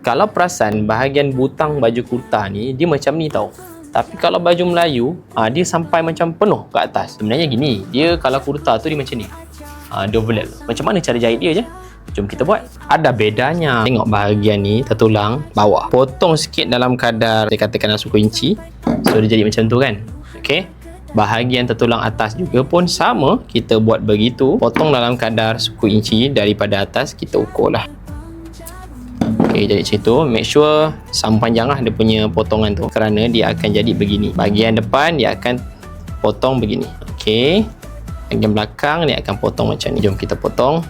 Kalau perasan bahagian butang baju kurta ni dia macam ni tau. Tapi kalau baju Melayu, dia sampai macam penuh ke atas. Sebenarnya gini, dia kalau kurta tu dia macam ni. Dia overlap. Macam mana cara jahit dia je? Jom kita buat. Ada bedanya. Tengok bahagian ni tertulang bawah. Potong sikit dalam kadar saya katakan suku inci. So dia jadi macam tu kan. Okey. Bahagian tertulang atas juga pun sama. Kita buat begitu. Potong dalam kadar suku inci daripada atas. Kita ukur lah. Okey, jadi macam tu. Make sure sama panjang lah dia punya potongan tu. Kerana dia akan jadi begini. Bahagian depan dia akan potong begini. Okey. Bahagian belakang dia akan potong macam ni. Jom kita potong.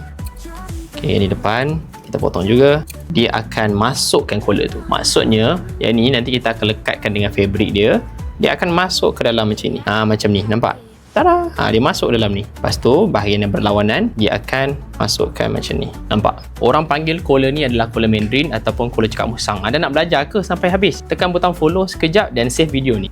Okey, ni depan. Kita potong juga. Dia akan masukkan collar tu. Maksudnya, yang ni nanti kita akan lekatkan dengan fabric dia. Dia akan masuk ke dalam macam ni. Macam ni. Nampak? Tada! Dia masuk dalam ni. Lepas tu, bahagian yang berlawanan, dia akan masukkan macam ni. Nampak? Orang panggil collar ni adalah collar Mandarin ataupun collar cakap musang. Anda nak belajar ke sampai habis? Tekan butang follow sekejap dan save video ni.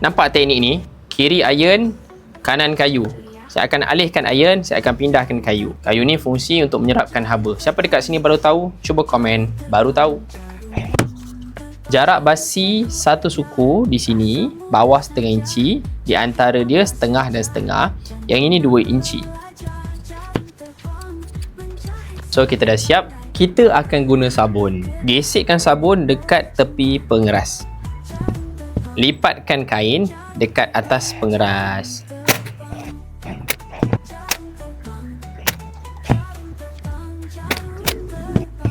Nampak teknik ni? Kiri iron, kanan kayu. Saya akan alihkan iron, saya akan pindahkan kayu. Kayu ni fungsi untuk menyerapkan haba. Siapa dekat sini baru tahu? Cuba komen, baru tahu. Jarak basi satu suku di sini, bawah setengah inci. Di antara dia setengah dan setengah. Yang ini 2 inci. So, kita dah siap. Kita akan guna sabun. Gesekkan sabun dekat tepi pengeras. Lipatkan kain dekat atas pengeras.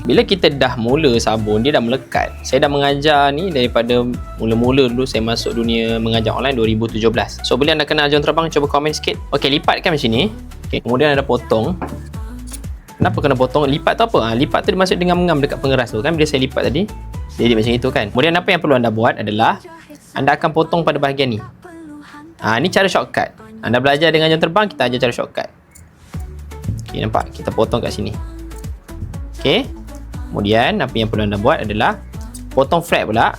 Bila kita dah mula sabun, dia dah melekat. Saya dah mengajar ni daripada mula-mula dulu saya masuk dunia mengajar online 2017. So, bila anda kenal jam terbang, cuba komen sikit. Okey, lipatkan macam ni. Okey, kemudian anda potong. Kenapa kena potong? Lipat tu apa? Lipat tu dia masuk dengan mengam dekat pengeras tu kan. Bila saya lipat tadi, jadi macam itu kan. Kemudian apa yang perlu anda buat adalah anda akan potong pada bahagian ni. Ni cara shortcut. Anda belajar dengan jam terbang, kita ajar cara shortcut. Okey, nampak? Kita potong kat sini. Okey. Kemudian apa yang perlu anda buat adalah potong flat pula.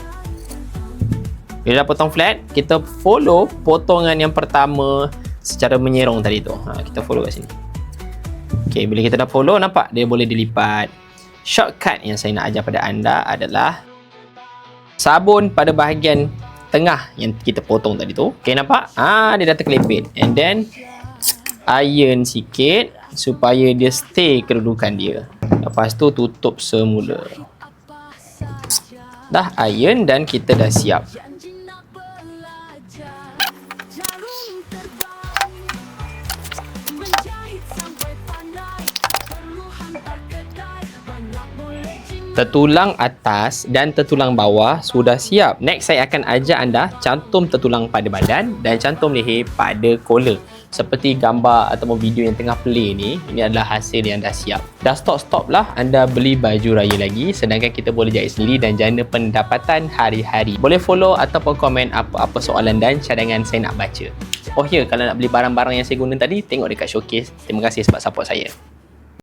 Bila dah potong flat, kita follow potongan yang pertama secara menyerong tadi tu. Kita follow kat sini. Okey, bila kita dah follow, nampak dia boleh dilipat. Shortcut yang saya nak ajar pada anda adalah sabun pada bahagian tengah yang kita potong tadi tu. Okey, nampak? Dia dah terkelepit. And then iron sikit supaya dia stay kedudukan dia. Lepas tu tutup semula. Dah iron dan kita dah siap. Tertulang atas dan tertulang bawah sudah siap. Next, saya akan ajar anda cantum tertulang pada badan dan cantum leher pada collar. Seperti gambar ataupun video yang tengah play ni, ini adalah hasil yang dah siap. Dah stop lah anda beli baju raya lagi, sedangkan kita boleh jahit sendiri dan jana pendapatan hari-hari. Boleh follow ataupun komen apa-apa soalan dan cadangan saya nak baca. Oh ya, kalau nak beli barang-barang yang saya guna tadi, tengok dekat showcase. Terima kasih sebab support saya.